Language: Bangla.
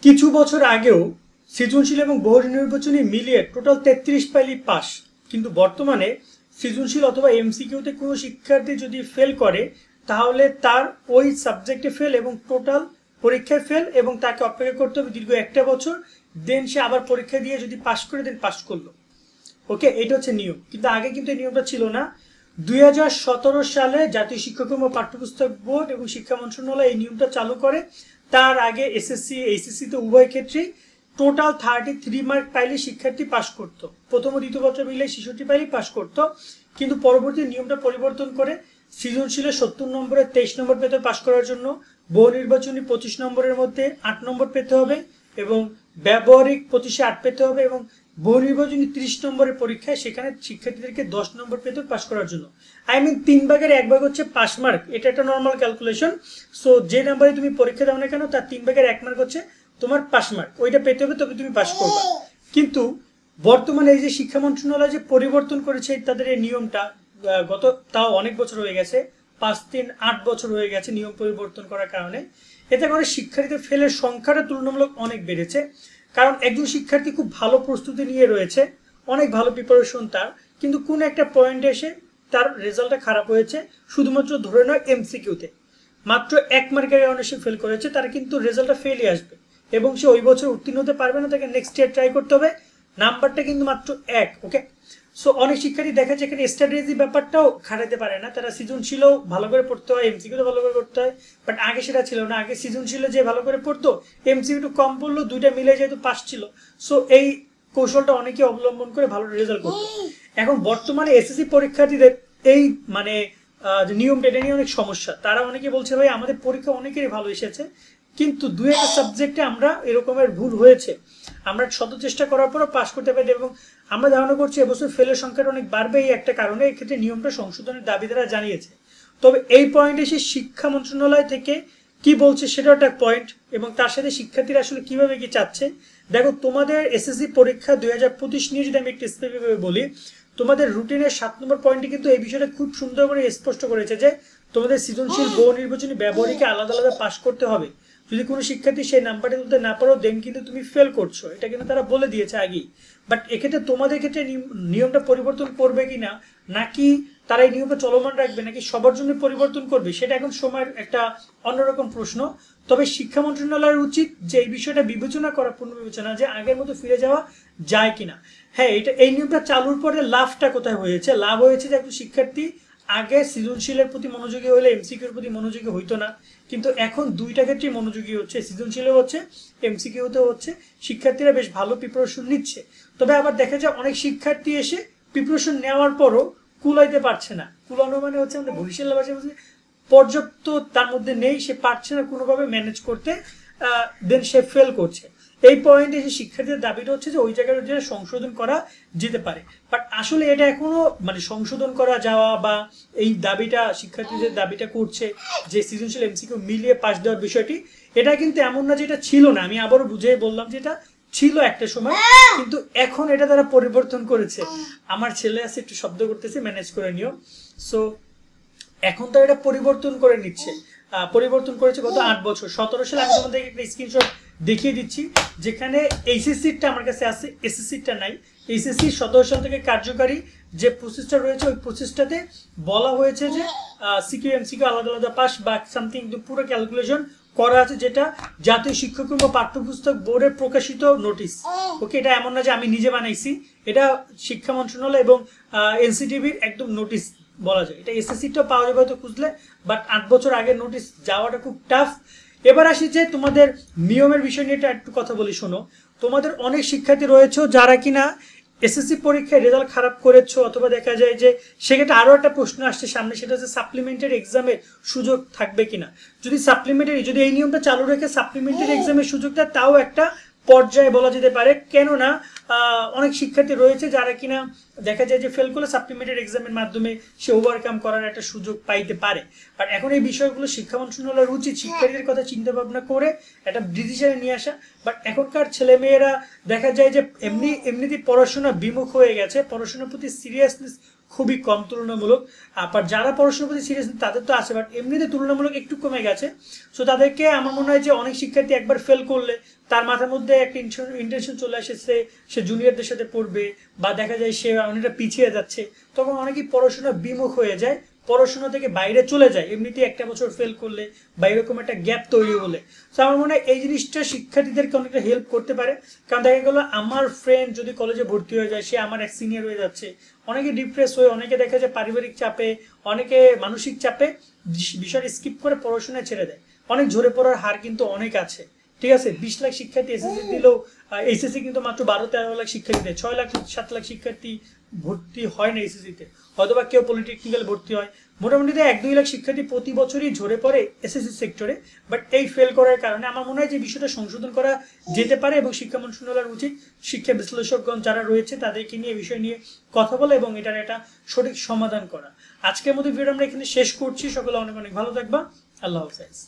কিছু বছর আগেও সৃজনশীল এবং বহু নির্বাচনী মিলিয়ে টোটাল 33 পাইলেই পাস, কিন্তু বর্তমানে সৃজনশীল অথবা এমসিকিউতে কোনো শিক্ষার্থী যদি ফেল করে তাহলে তার ওই সাবজেক্টে ফেল এবং টোটাল পরীক্ষায় ফেল, এবং তাকে অপেক্ষা করতে হবে দীর্ঘ একটা বছর। দেন সে আবার পরীক্ষা দিয়ে যদি পাস করে দেন পাস করলো। ওকে, এটা হচ্ছে নিয়ম, কিন্তু আগে কিন্তু এই নিয়মটা ছিল না। 2017 সালে জাতীয় শিক্ষাক্রম ও পাঠ্যপুস্তক বোর্ড এবং শিক্ষা মন্ত্রণালয় এই নিয়মটা চালু করে। তার আগে এসএসসি এইচএসসিতে উভয় ক্ষেত্রেই টোটাল 33 মার্ক পাইলে শিক্ষার্থী পাস করত। প্রথম ও দ্বিতীয় বছর মিলে 66 পাইলে পাস করত, কিন্তু পরবর্তী নিয়মটা পরিবর্তন করে সৃজনশীলে 70 নম্বরে 23 নম্বর পেতে পাস করার জন্য বহু নির্বাচনী 25 নম্বরের মধ্যে 8 নম্বর পেতে হবে, এবং ব্যবহারিক 25-এ 8 পেতে হবে, এবং বহু নির্বাচনী 30 নম্বরের পরীক্ষায় সেখানে শিক্ষার্থীদেরকে 10 নম্বর পেতে পাস করার জন্য। আই মিন 3 ভাগের 1 ভাগ হচ্ছে পাস মার্ক। এটা একটা নর্মাল ক্যালকুলেশন। সো যে নাম্বারে তুমি পরীক্ষা দাও না কেন তার 3 ভাগের 1 মার্ক হচ্ছে তোমার পাস মার্ক, ওইটা পেতে হবে, তবে তুমি পাস করবে। কিন্তু বর্তমানে এই যে শিক্ষা মন্ত্রণালয় যে পরিবর্তন করেছে তাদের এই নিয়মটা, গত তাও অনেক বছর হয়ে গেছে, 5-3-8 বছর হয়ে গেছে নিয়ম পরিবর্তন করার কারণে। এতে করে শিক্ষার্থীদের ফেলের সংখ্যাটা তুলনামূলক অনেক বেড়েছে। কারণ একজন শিক্ষার্থী খুব ভালো প্রস্তুতি নিয়ে রয়েছে, অনেক ভালো প্রিপারেশন তার, কিন্তু কোন একটা পয়েন্টে এসে তার রেজাল্টটা খারাপ হয়েছে, শুধুমাত্র ধরে নয় এমসিকিউতে মাত্র 1 মার্কের কারণে সে ফেল করেছে, তার কিন্তু রেজাল্টটা ফেলই আসবে এবং সে ওই বছর উত্তীর্ণ হতে পারবে না, তাকে নেক্সট ইয়ার ট্রাই করতে হবে। নাম্বারটা কিন্তু মাত্র 1। ওকে, সো অনেক শিক্ষার্থী দেখা যায় এখানে স্ট্র্যাটেজি ব্যাপারটাও খাটাতে পারে না। তারা সৃজনশীলও ভালো করে পড়তে হয়, এমসিকিউও ভালো করে পড়তে হয়, বাট আগে সেটা ছিল না। আগে সৃজনশীলে যে ভালো করে পড়তো, এমসিকিউ একটু কম পড়লো, দুইটা মিলে যেহেতু পাস ছিল, সো এই কৌশলটা অনেকে অবলম্বন করে ভালো রেজাল্ট করতো। এখন বর্তমানে এসএসসি পরীক্ষার্থীদের এই মানে নিয়মটা, এটা নিয়ে অনেক সমস্যা। তারা অনেকে বলছে ভাই আমাদের পরীক্ষা অনেকেরই ভালো এসেছে, কিন্তু 2-1 সাবজেক্টে আমরা এরকমের ভুল হয়েছে, আমরা শত চেষ্টা করার পরও পাস করতে পারি, এবং আমরা ধারণা করছি এবছর ফেলের সংখ্যাটা অনেক বাড়বে। এই একটা কারণে এক্ষেত্রে নিয়মটা সংশোধনের দাবি তারা জানিয়েছে। তবে এই পয়েন্টে এসে শিক্ষা মন্ত্রণালয় থেকে কি বলছে সেটাও একটা পয়েন্ট, এবং তার সাথে শিক্ষার্থীরা আসলে কিভাবে কি চাচ্ছে। দেখো, তোমাদের এসএসসি পরীক্ষা 2025 নিয়ে যদি আমি একটু স্পেসিফিকভাবে বলি, তোমাদের রুটিনের 7 নম্বর পয়েন্টে কিন্তু এই বিষয়টা খুব সুন্দর করে স্পষ্ট করেছে যে তোমাদের সৃজনশীল বহু নির্বাচনী ব্যবহারিকে আলাদা আলাদা পাস করতে হবে। যদি কোনো শিক্ষার্থী সেই নাম্বারটা তুলতে না পারো দেন কিন্তু তুমি ফেল করছো, এটা কিন্তু তারা বলে দিয়েছে আগেই। বাট এক্ষেত্রে তোমাদের ক্ষেত্রে নিয়মটা পরিবর্তন করবে কিনা, নাকি তারা এই নিয়মটা চলমান রাখবে, নাকি সবার জন্য পরিবর্তন করবে, সেটা এখন সময়ের একটা অন্যরকম প্রশ্ন। তবে শিক্ষা মন্ত্রণালয়ের উচিত যে এই বিষয়টা বিবেচনা করা, পুনর্বিবেচনা, যে আগের মতো ফিরে যাওয়া যায় কিনা। হ্যাঁ, এটা এই নিয়মটা চালুর পরে লাভটা কোথায় হয়েছে? লাভ হয়েছে যে একজন শিক্ষার্থী আগে সৃজনশীলের প্রতি মনোযোগী হলে এমসিকিউর প্রতি মনোযোগী হইতো না, কিন্তু এখন দুইটা ক্ষেত্রেই মনোযোগী হচ্ছে, সৃজনশীলও হচ্ছে এমসিকিউতেও হচ্ছে। শিক্ষার্থীরা বেশ ভালো প্রিপারেশন নিচ্ছে। তবে আবার দেখা যায় অনেক শিক্ষার্থী এসে প্রিপারেশন নেওয়ার পরও কুলাইতে পারছে না। কুলানো মানে হচ্ছে আমাদের বরিশাল ভাষায় পর্যাপ্ত তার মধ্যে নেই, সে পারছে না কোনোভাবে ম্যানেজ করতে, দেন সে ফেল করছে। এই পয়েন্টে এসে শিক্ষার্থীদের দাবিটা হচ্ছে যে ওই জায়গায় সংশোধন করা যেতে পারে। বাট আসলে এটা এখনো মানে সংশোধন করা যাওয়া বা এই দাবিটা শিক্ষার্থীদের দাবিটা করছে যে সৃজনশীল এমসিকিউ মিলিয়ে পাস দেওয়ার বিষয়টি, এটা কিন্তু এমন না যেটা ছিল না। আমি আবারও বুঝিয়ে বললাম যে এটা ছিল একটা সময়, কিন্তু এখন এটা তারা পরিবর্তন করেছে। আমার ছেলে আছে, একটু শব্দ করতেছে, ম্যানেজ করে নিও। সো এখন তো এটা পরিবর্তন করে নিচ্ছে, পরিবর্তন করেছে গত 8 বছর। 17 সালে আমি তোমাদের একটা স্ক্রিনশট দেখিয়ে দিচ্ছি, যেখানে এইচএসসিটা আমার কাছে আছে, এসএসসিটা নাই। এইচএসসি 17 সাল থেকে কার্যকারী যে প্রসেসটা রয়েছে, ওই প্রসেসটাতে বলা হয়েছে যে সিকিউ এমসিকিউ আলাদা আলাদা পাস বা সামথিং, পুরো ক্যালকুলেশন করা আছে, যেটা জাতীয় শিক্ষাক্রম ও পাঠ্যপুস্তক বোর্ডের প্রকাশিত নোটিশ। ওকে, এটা এমন না যে আমি নিজে বানাইছি, এটা শিক্ষা মন্ত্রণালয় এবং এনসিটিভির একদম নোটিশ বলা যায়। এটা এসএসসিটা পাওয়া যাবে হয়তো খুঁজলে, বাট 8 বছর আগে নোটিশ যাওয়াটা খুব টাফ। এবার আসি যে তোমাদের নিয়মের বিষয় নিয়ে একটু কথা বলি, শোনো। তোমাদের অনেক শিক্ষার্থী রয়েছে যারা কিনা এসএসসি পরীক্ষায় রেজাল্ট খারাপ করেছো, অথবা দেখা যায় যে সেক্ষেত্রে আরও একটা প্রশ্ন আসছে সামনে, সেটা হচ্ছে সাপ্লিমেন্টারি এক্সামের সুযোগ থাকবে কিনা। যদি এই নিয়মটা চালু রেখে সাপ্লিমেন্টারি এক্সামের সুযোগটা তাও একটা পর্যায়ে বলা যেতে পারে, কেননা অনেক শিক্ষার্থী রয়েছে যারা কিনা দেখা যায় যে ফেল করলে সাপ্লিমেন্টারি এক্সামের মাধ্যমে সে ওভারকাম করার একটা সুযোগ পাইতে পারে। বাট এখন এই বিষয়গুলো শিক্ষা মন্ত্রণালয়ের উচিত শিক্ষার্থীদের কথা চিন্তা ভাবনা করে একটা ডিসিশনে নিয়ে আসা। বাট এখনকার ছেলেমেয়েরা দেখা যায় যে এমনিতেই পড়াশোনা বিমুখ হয়ে গেছে, পড়াশোনার প্রতি সিরিয়াসনেস খুবই কম তুলনামূলক। আবার যারা পড়াশোনার প্রতি সিরিয়াস তাদের তো আছে, বাট এমনিতে তুলনামূলক একটু কমে গেছে। সো তাদেরকে আমার মনে হয় যে অনেক শিক্ষার্থী একবার ফেল করলে তার মাথার মধ্যে একটা ইন্টেনশন চলে আসে সে জুনিয়রদের সাথে পড়বে, বা দেখা যায় সে অনেকটা পিছিয়ে যাচ্ছে, তখন অনেকেই পড়াশোনা বিমুখ হয়ে যায়, পড়াশোনা থেকে বাইরে চলে যায় এমনিতে একটা বছর ফেল করলে বা এরকম একটা গ্যাপ তৈরি হলে। তো আমার মনে হয় এই জিনিসটা শিক্ষার্থীদেরকে অনেকটা হেল্প করতে পারে। কারণ দেখা গেলো আমার ফ্রেন্ড যদি কলেজে ভর্তি হয়ে যায়, সে আমার এক সিনিয়র হয়ে যাচ্ছে, অনেকে ডিপ্রেস হয়ে, অনেকে দেখা যায় পারিবারিক চাপে, অনেকে মানসিক চাপে বিষয়টা স্কিপ করে পড়াশোনায় ছেড়ে দেয়। অনেক ঝরে পড়ার হার কিন্তু অনেক আছে। ঠিক আছে, 20 লাখ শিক্ষার্থী এসএসসি দিলেও এইচএসসি কিন্তু মাত্র 12-13 লাখ শিক্ষার্থী দেয়, 6 লাখ 7 লাখ শিক্ষার্থী ভর্তি হয় না এসএসসিতে, হয়তোবা কেউ পলিটেকনিক্যাল ভর্তি হয়। মোটামুটি 1-2 লাখ শিক্ষার্থী প্রতি বছরই ঝরে পড়ে এসএসসি সেক্টরে। বাট এই ফেল করার কারণে আমার মনে হয় যে বিষয়টা সংশোধন করা যেতে পারে, এবং শিক্ষা মন্ত্রণালয়ের উচিত শিক্ষা বিশ্লেষকগণ যারা রয়েছে তাদেরকে নিয়ে বিষয় নিয়ে কথা বলা এবং এটার একটা সঠিক সমাধান করা। আজকের মতো ভিডিও আমরা এখানে শেষ করছি। সকলে অনেক অনেক ভালো থাকবা। আল্লাহ হাফেজ।